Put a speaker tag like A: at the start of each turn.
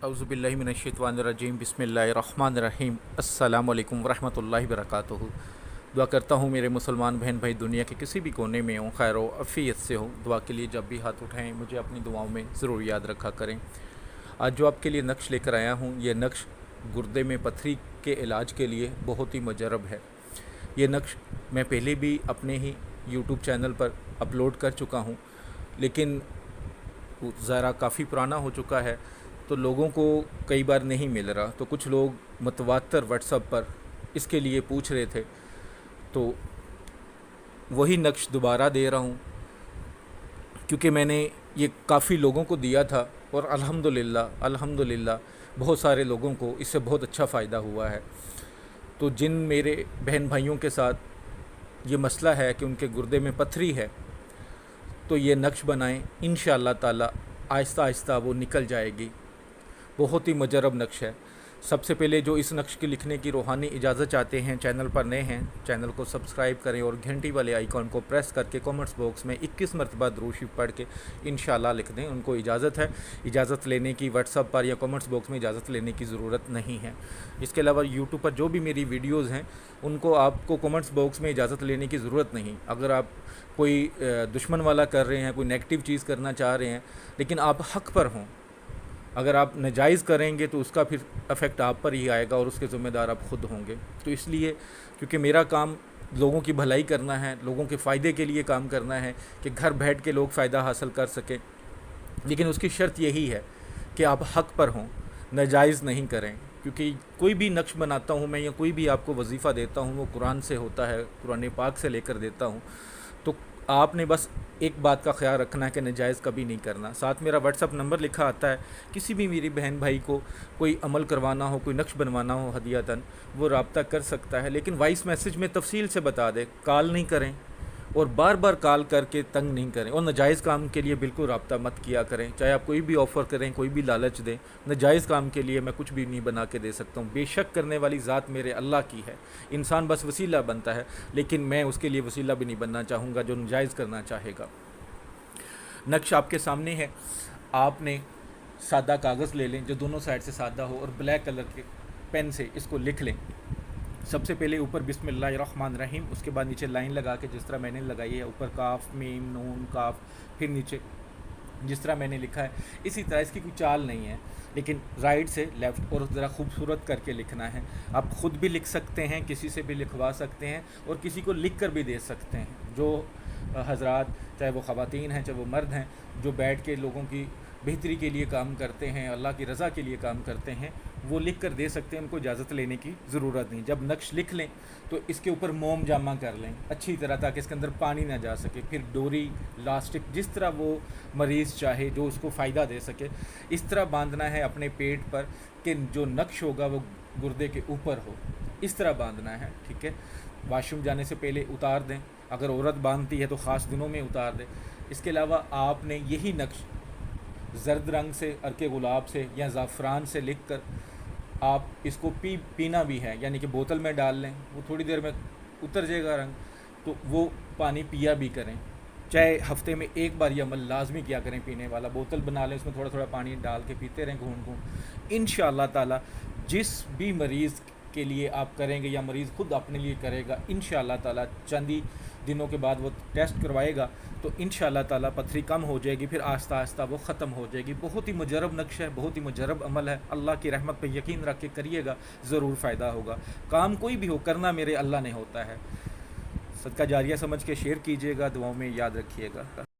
A: اعوذ باللہ من الشیطان الرجیم بسم اللہ الرحمن الرحیم السلام علیکم ورحمۃ اللہ وبرکاتہ۔ دعا کرتا ہوں میرے مسلمان بہن بھائی دنیا کے کسی بھی کونے میں ہوں، خیر و عافیت سے ہوں۔ دعا کے لیے جب بھی ہاتھ اٹھائیں مجھے اپنی دعاؤں میں ضرور یاد رکھا کریں۔ آج جو آپ کے لیے نقش لے کر آیا ہوں، یہ نقش گردے میں پتھری کے علاج کے لیے بہت ہی مجرب ہے۔ یہ نقش میں پہلے بھی اپنے ہی یوٹیوب چینل پر اپلوڈ کر چکا ہوں، لیکن وہ ذرا کافی پرانا ہو چکا ہے تو لوگوں کو کئی بار نہیں مل رہا، تو کچھ لوگ متواتر واٹس ایپ پر اس کے لیے پوچھ رہے تھے، تو وہی نقش دوبارہ دے رہا ہوں کیونکہ میں نے یہ کافی لوگوں کو دیا تھا اور الحمدللہ بہت سارے لوگوں کو اس سے بہت اچھا فائدہ ہوا ہے۔ تو جن میرے بہن بھائیوں کے ساتھ یہ مسئلہ ہے کہ ان کے گردے میں پتھری ہے، تو یہ نقش بنائیں، انشاءاللہ تعالی آہستہ آہستہ وہ نکل جائے گی۔ بہت ہی مجرب نقش ہے۔ سب سے پہلے جو اس نقش کی لکھنے کی روحانی اجازت چاہتے ہیں، چینل پر نئے ہیں، چینل کو سبسکرائب کریں اور گھنٹی والے آئیکن کو پریس کر کے کامنٹس باکس میں 21 مرتبہ درود شریف پڑھ کے انشاءاللہ لکھ دیں۔ ان کو اجازت ہے، اجازت لینے کی واٹس ایپ پر یا کامنٹس باکس میں اجازت لینے کی ضرورت نہیں ہے۔ اس کے علاوہ یوٹیوب پر جو بھی میری ویڈیوز ہیں ان کو آپ کو کامنٹس باکس میں اجازت لینے کی ضرورت نہیں۔ اگر آپ کوئی دشمن والا کر رہے ہیں، کوئی نیگیٹو چیز کرنا چاہ رہے ہیں، لیکن آپ حق پر ہوں، اگر آپ ناجائز کریں گے تو اس کا پھر افیکٹ آپ پر ہی آئے گا اور اس کے ذمہ دار آپ خود ہوں گے۔ تو اس لیے کیونکہ میرا کام لوگوں کی بھلائی کرنا ہے، لوگوں کے فائدے کے لیے کام کرنا ہے کہ گھر بیٹھ کے لوگ فائدہ حاصل کر سکیں، لیکن اس کی شرط یہی ہے کہ آپ حق پر ہوں، ناجائز نہیں کریں۔ کیونکہ کوئی بھی نقش بناتا ہوں میں یا کوئی بھی آپ کو وظیفہ دیتا ہوں وہ قرآن سے ہوتا ہے، قرآن پاک سے لے کر دیتا ہوں، تو آپ نے بس ایک بات کا خیال رکھنا ہے کہ ناجائز کبھی نہیں کرنا۔ ساتھ میرا واٹس ایپ نمبر لکھا آتا ہے، کسی بھی میری بہن بھائی کو کوئی عمل کروانا ہو، کوئی نقش بنوانا ہو ہدیۃً، وہ رابطہ کر سکتا ہے، لیکن وائس میسج میں تفصیل سے بتا دے، کال نہیں کریں اور بار بار کال کر کے تنگ نہیں کریں، اور ناجائز کام کے لیے بالکل رابطہ مت کیا کریں۔ چاہے آپ کوئی بھی آفر کریں، کوئی بھی لالچ دیں، ناجائز کام کے لیے میں کچھ بھی نہیں بنا کے دے سکتا ہوں۔ بے شک کرنے والی ذات میرے اللہ کی ہے، انسان بس وسیلہ بنتا ہے، لیکن میں اس کے لیے وسیلہ بھی نہیں بننا چاہوں گا جو ناجائز کرنا چاہے گا۔ نقش آپ کے سامنے ہے، آپ نے سادہ کاغذ لے لیں جو دونوں سائڈ سے سادہ ہو، اور بلیک کلر کے پین سے اس کو لکھ لیں۔ سب سے پہلے اوپر بسم اللہ الرحمن الرحیم، اس کے بعد نیچے لائن لگا کے جس طرح میں نے لگائی ہے، اوپر کاف میم نون کاف، پھر نیچے جس طرح میں نے لکھا ہے اسی طرح، اس کی کوئی چال نہیں ہے، لیکن رائٹ سے لیفٹ اور ذرا خوبصورت کر کے لکھنا ہے۔ آپ خود بھی لکھ سکتے ہیں، کسی سے بھی لکھوا سکتے ہیں، اور کسی کو لکھ کر بھی دے سکتے ہیں۔ جو حضرات، چاہے وہ خواتین ہیں چاہے وہ مرد ہیں، جو بیٹھ کے لوگوں کی بہتری کے لیے کام کرتے ہیں، اللہ کی رضا کے لیے کام کرتے ہیں، وہ لکھ کر دے سکتے ہیں، ان کو اجازت لینے کی ضرورت نہیں۔ جب نقش لکھ لیں تو اس کے اوپر موم جامع کر لیں اچھی طرح، تاکہ اس کے اندر پانی نہ جا سکے، پھر ڈوری لاسٹک جس طرح وہ مریض چاہے، جو اس کو فائدہ دے سکے، اس طرح باندھنا ہے اپنے پیٹ پر کہ جو نقش ہوگا وہ گردے کے اوپر ہو، اس طرح باندھنا ہے، ٹھیک ہے۔ واش روم جانے سے پہلے اتار دیں، اگر عورت باندھتی ہے تو خاص دنوں میں اتار دیں۔ اس کے علاوہ آپ نے یہی نقش زرد رنگ سے، عرق گلاب سے یا زعفران سے لکھ کر آپ اس کو پینا بھی ہے، یعنی کہ بوتل میں ڈال لیں، وہ تھوڑی دیر میں اتر جائے گا رنگ، تو وہ پانی پیا بھی کریں۔ چاہے ہفتے میں ایک بار یہ عمل لازمی کیا کریں، پینے والا بوتل بنا لیں، اس میں تھوڑا تھوڑا پانی ڈال کے پیتے رہیں گھون گھون۔ انشاءاللہ تعالی جس بھی مریض کے لیے آپ کریں گے یا مریض خود اپنے لیے کرے گا، انشاءاللہ تعالی چند ہی دنوں کے بعد وہ ٹیسٹ کروائے گا تو انشاءاللہ تعالی پتھری کم ہو جائے گی، پھر آہستہ آہستہ وہ ختم ہو جائے گی۔ بہت ہی مجرب نقش ہے، بہت ہی مجرب عمل ہے، اللہ کی رحمت پہ یقین رکھ کے کریے گا، ضرور فائدہ ہوگا۔ کام کوئی بھی ہو، کرنا میرے اللہ نے ہوتا ہے۔ صدقہ جاریہ سمجھ کے شیئر کیجیے گا، دعاؤں میں یاد رکھیے گا۔